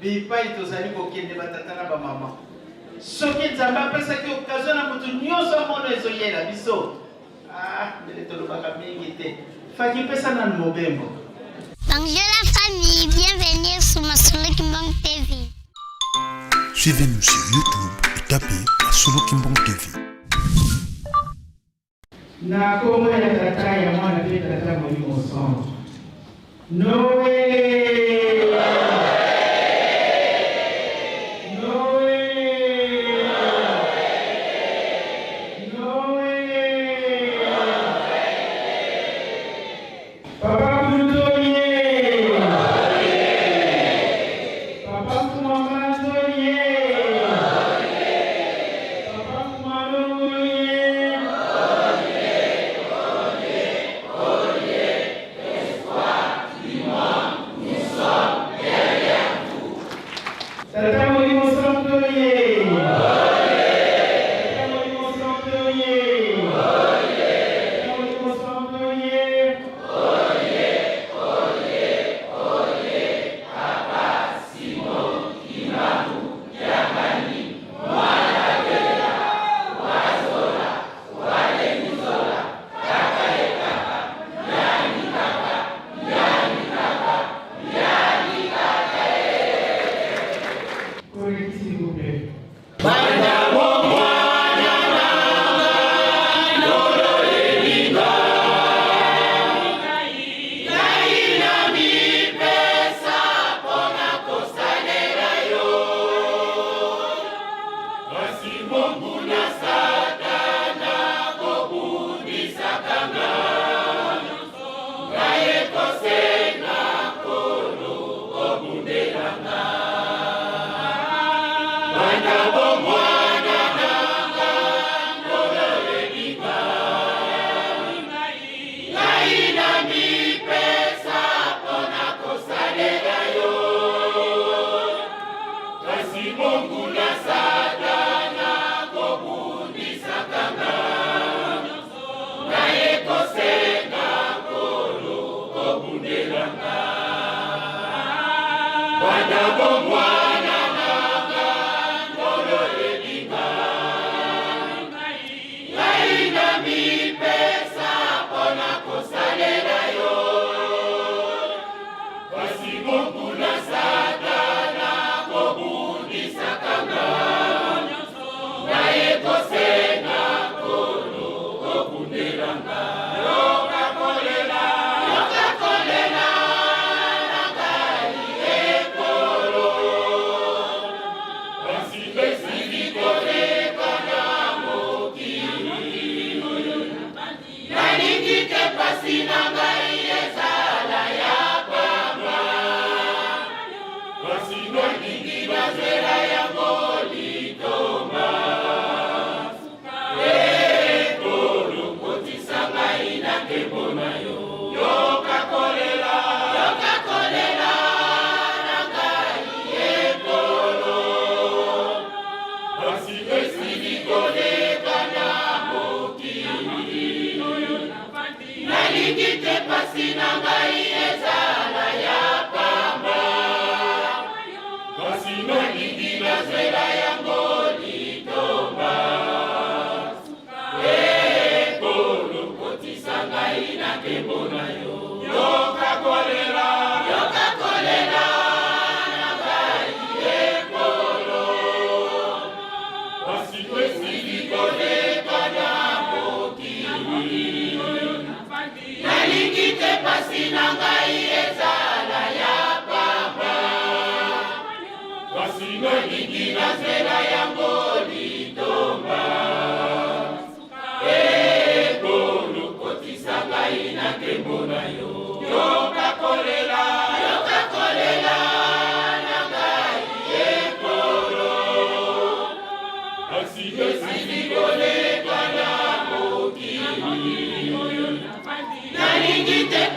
Bipai tozali kokende batatana ba mama. Soki nzamba pesa ki occasion na mutu nyonso mono ezoyela biso. Ndele tolobaka mingi te. Faki pesa na mobembo. Bonjour la famille, bienvenue sur Masolo Kimbang TV. Suivez-nous sur YouTube et tapez Masolo Kimbang TV. Na komo ya tata ya mwana pe tata molimo son. Noé.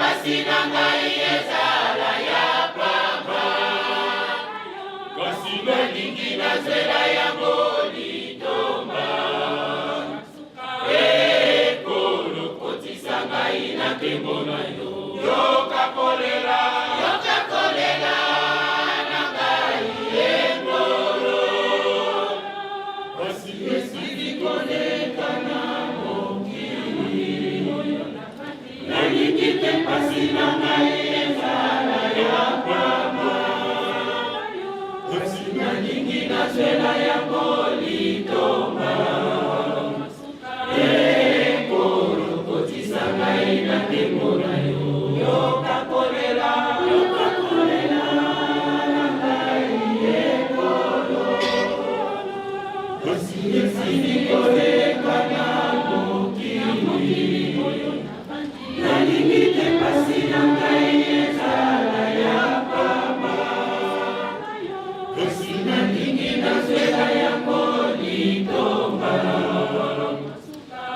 pasi na ngai ezala ya pamba. Kasi nalingi nazela yango litomba. Ekolo kotisa ngai na nkembo na yo. Yoka kolela na ngai ekolo. Kasi esili koleka na mokili. Nalingi te pasi na ngai ezala ya pamba. Kasi nalingi nazela yango litomba. Ekolo kotisa ngai na nkembo na yo. Yoka kolela na ngai ekolo. Kasi esili koleka na mokili. Nalingi te pasi na ngai ezala ya pamba. Kasi nalingi nazela yango litomba.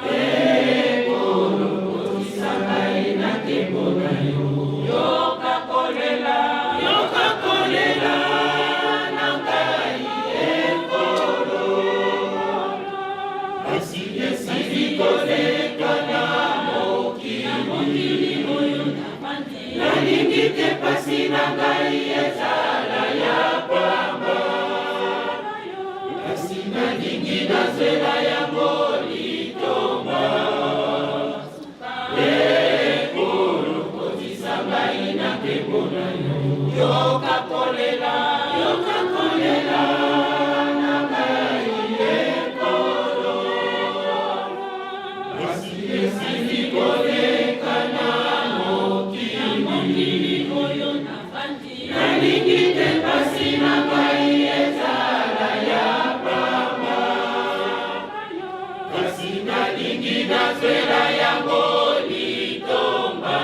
Ekolo kotisa ngai na nkembo na yo. Yoka kolela na ngai ekolo. Kasi esili koleka na mokili. Nalingi te pasi na ngai ezala ya pamba. Kasi nalingi nazela yango litomba. Ekolo kotisa ngai na nkembo na yo. Yoka kolela na ngai ekolo. Kasi esili koleka na mokili. Nalingi te pasi na ngai ezala ya pamba. Kasi nalingi nazela yango litomba.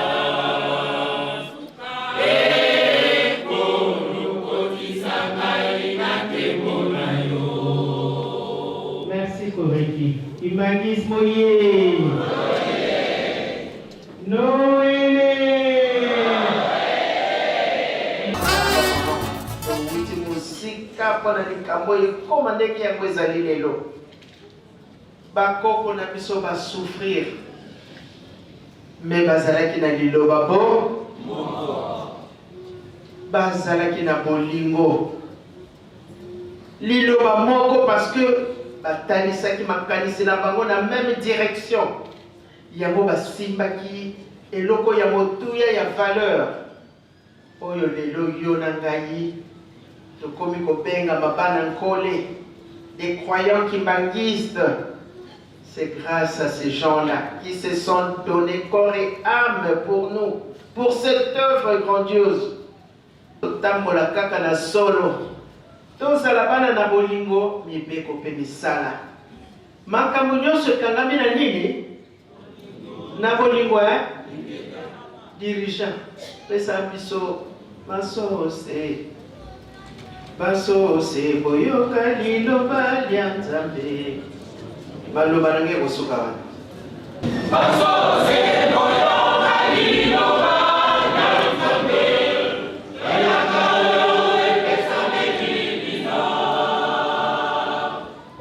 Ekolo kotisa ngai na nkembo na yo. Merci Koreki. Imagis moye. Noele. Witi musika pona likambo ekoma ndenge yango ezali lelo. Bakoko na biso basouffrir. Me bazalaki na liloba bo. Bazalaki na bolingo. Liloba moko parce que batanisaki makanisi na bango na même direction. Yango basimbaki eloko ya motuya ya valeur. Oyo lelo yo na ngai tokomi kobenga mabana nkole, des croyants kimbangistes. C'est grâce à ces gens-là qui se sont donnés corps et âme pour nous, pour cette œuvre grandiose. Totambola kaka na solo, tozala bana na bolingo mibeko pe misala. Makambo nyonso ekangami na nini? Na bolingo dirigeant pesa biso basose boyoka liloba lya Nzambe. Baloba nange kosuka wana. Basose boyoka liloba lya Nzambe. Elaka oyo epesa mekilina.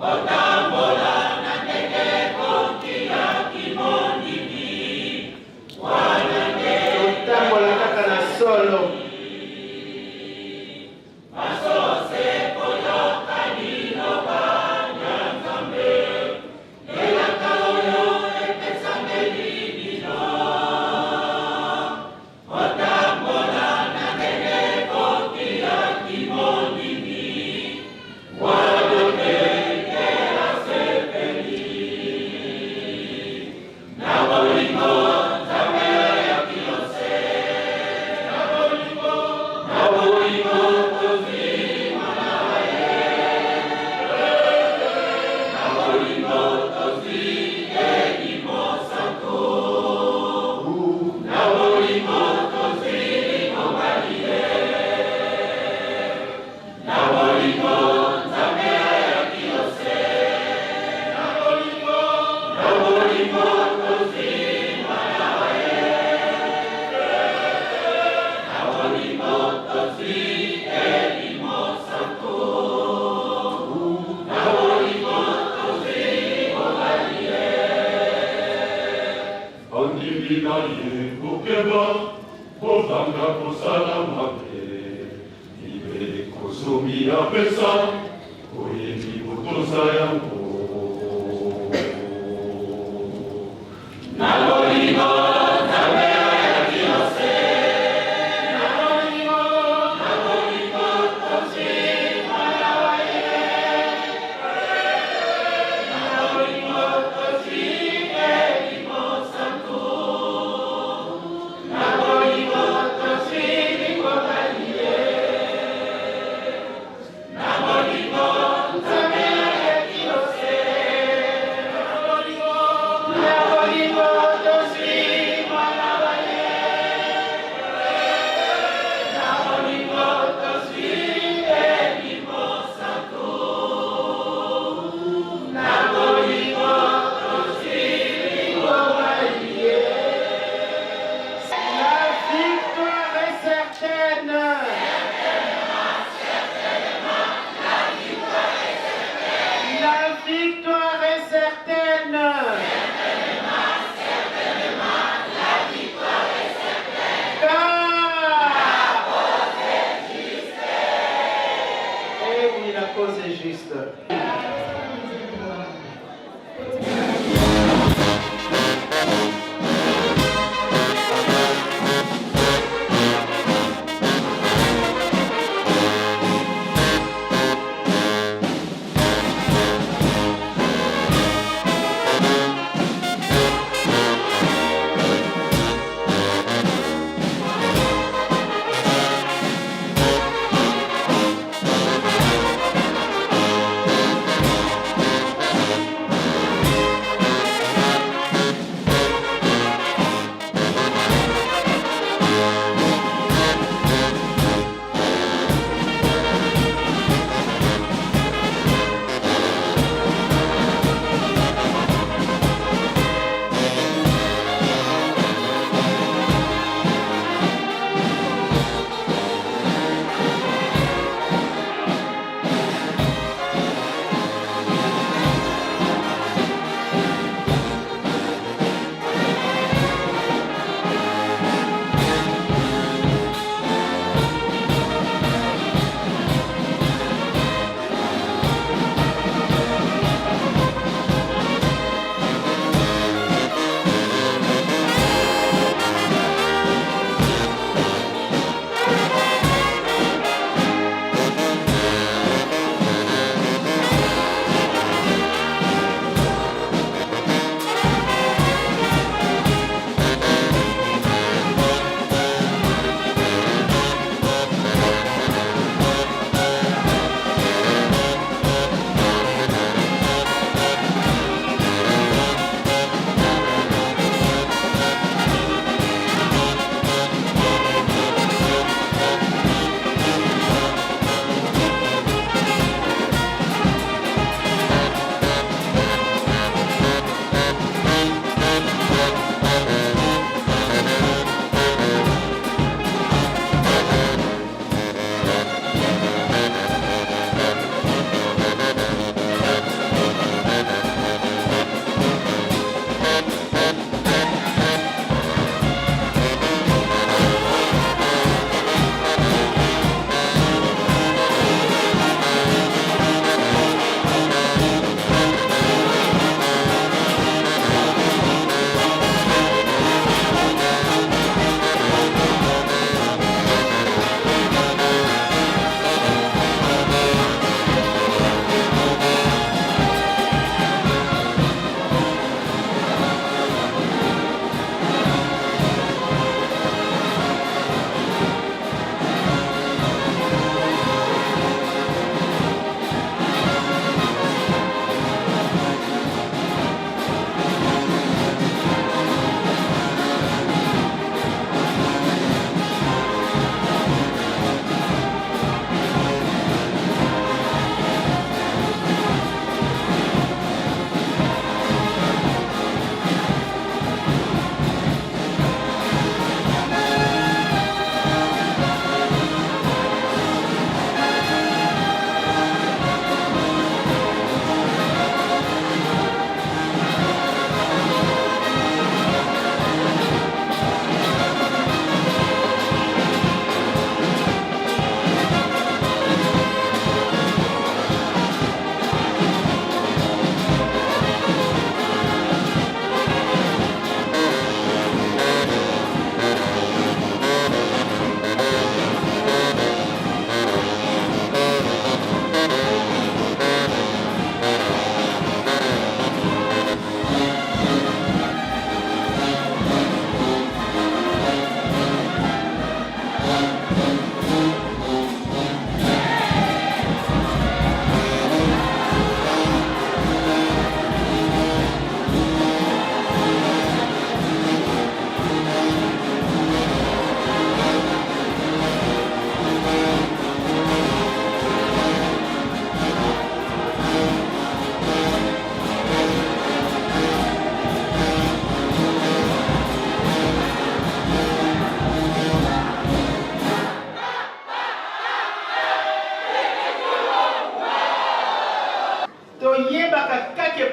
Otambola na ndenge konki ya kimondini. Otambola kaka na solo. ye kokeba kozanga kosala mabe libele kozomi apesa oyebi kotosa yango na bolingo nzambe ayaki yose na bolingo tozwi malawa ye na bolingo tozwi elimo santo na bolingo tozwi likobali ye na bolingo nzambe ayaki yose na bolingo tozwi malawa ye na bolingo tozwi elimo santo na bolingo tozwi likobali ye. La victoire est certaine. La victoire est certaine. Eh oui, la cause est juste.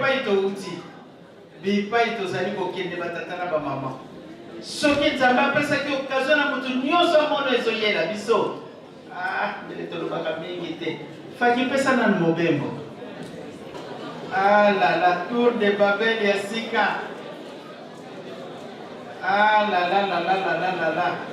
bipai touti bipai tozali kokende batata na bamama soki nzambe apesaki okazio na moto nyonso mono ezoyela biso ndele tolobaka mingi te faki pesa nanu mobembo la tour de Babel ya sika la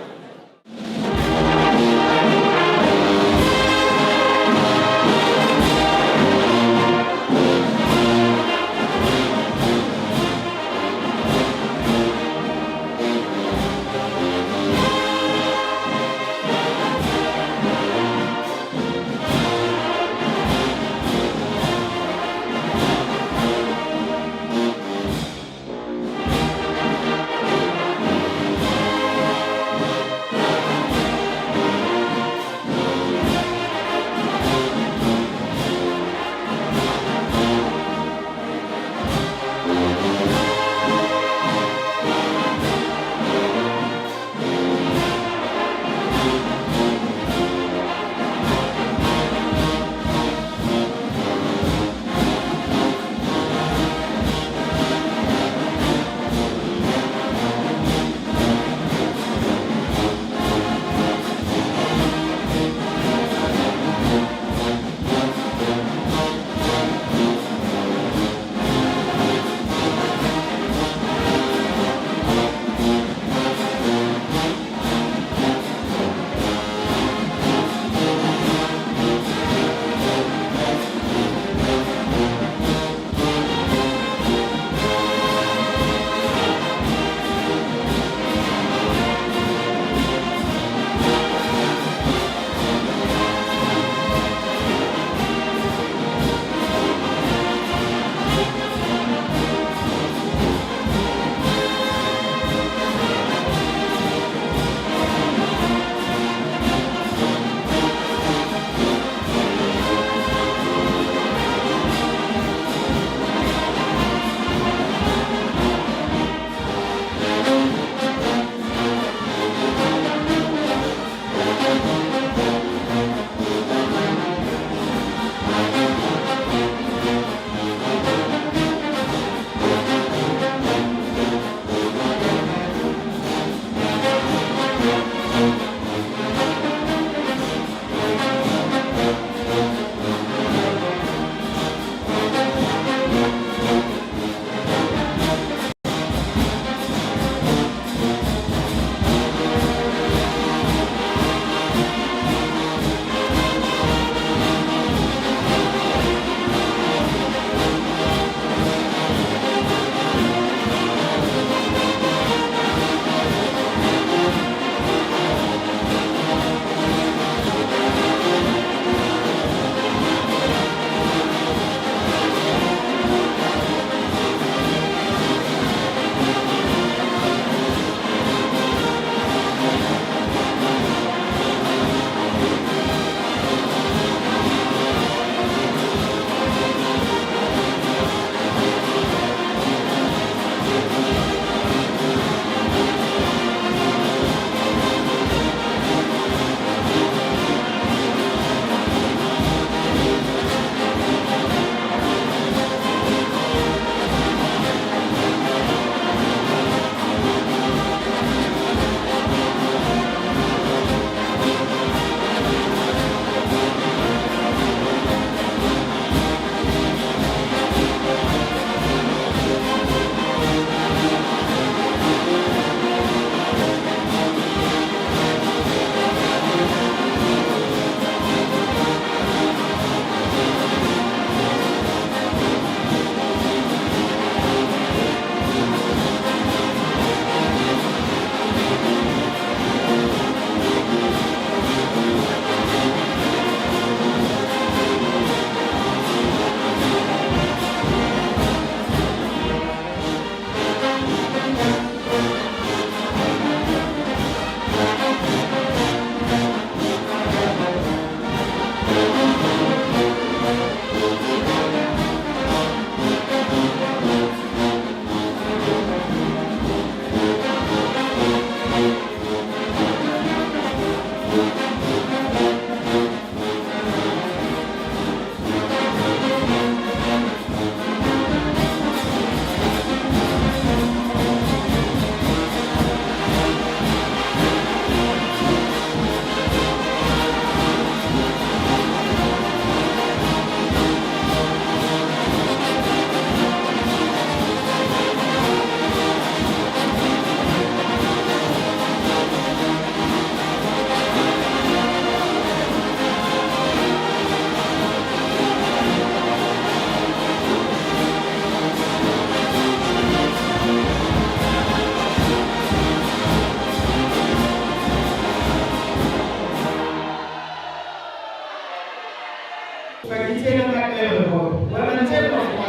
Pakitena makero. Wanasema kwa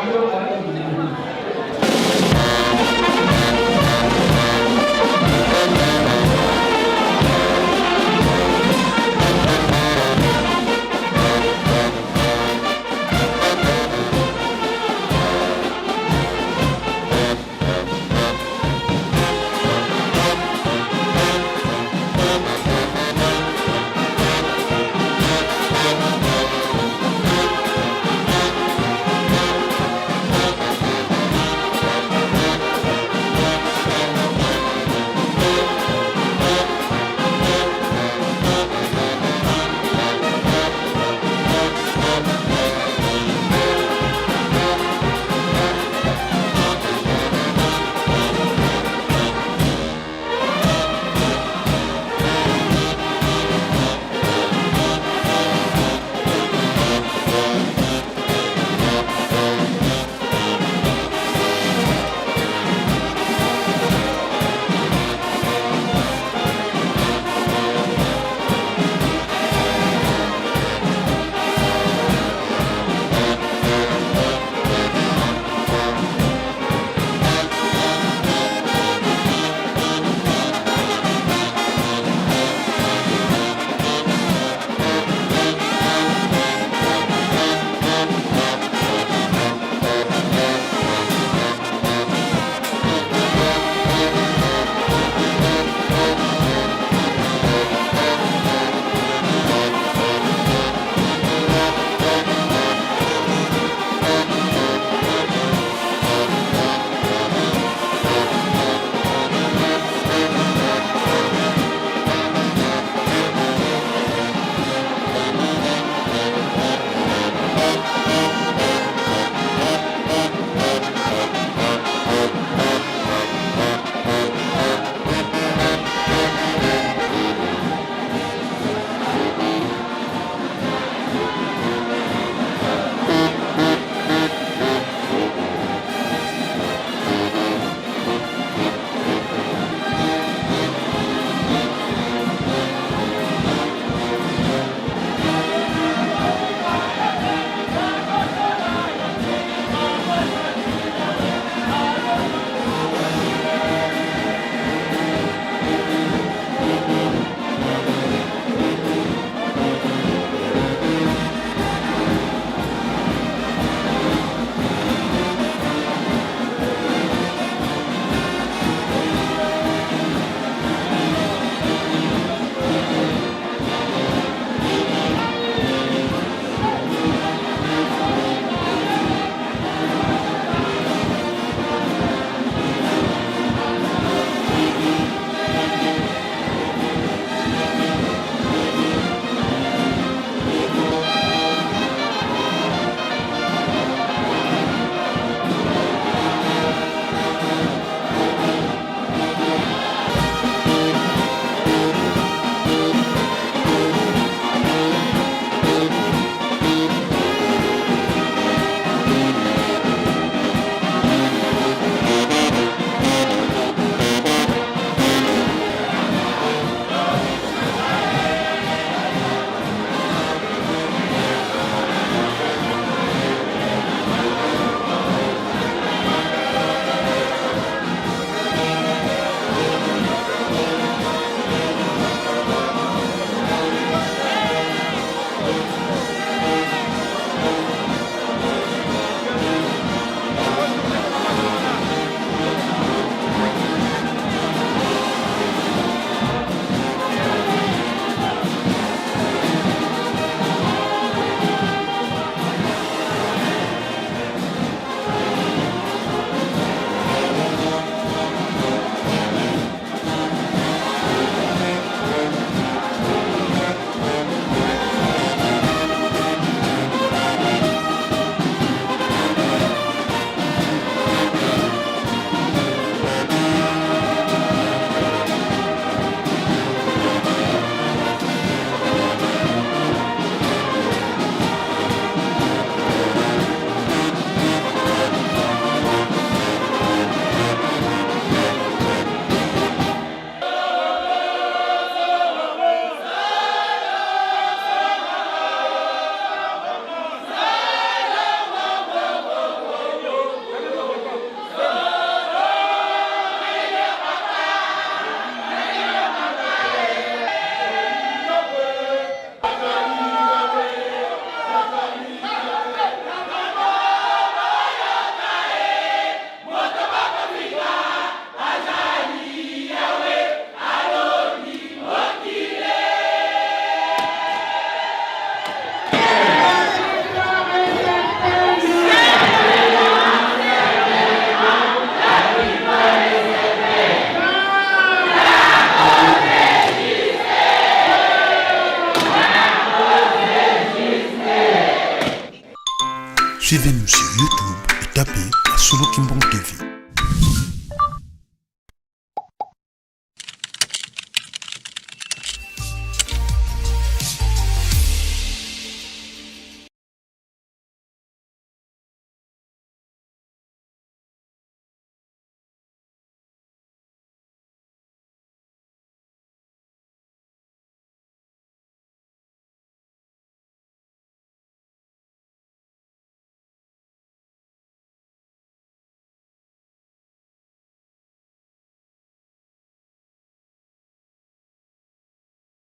Suivez-nous sur YouTube et tapez Masolo Kimbong TV.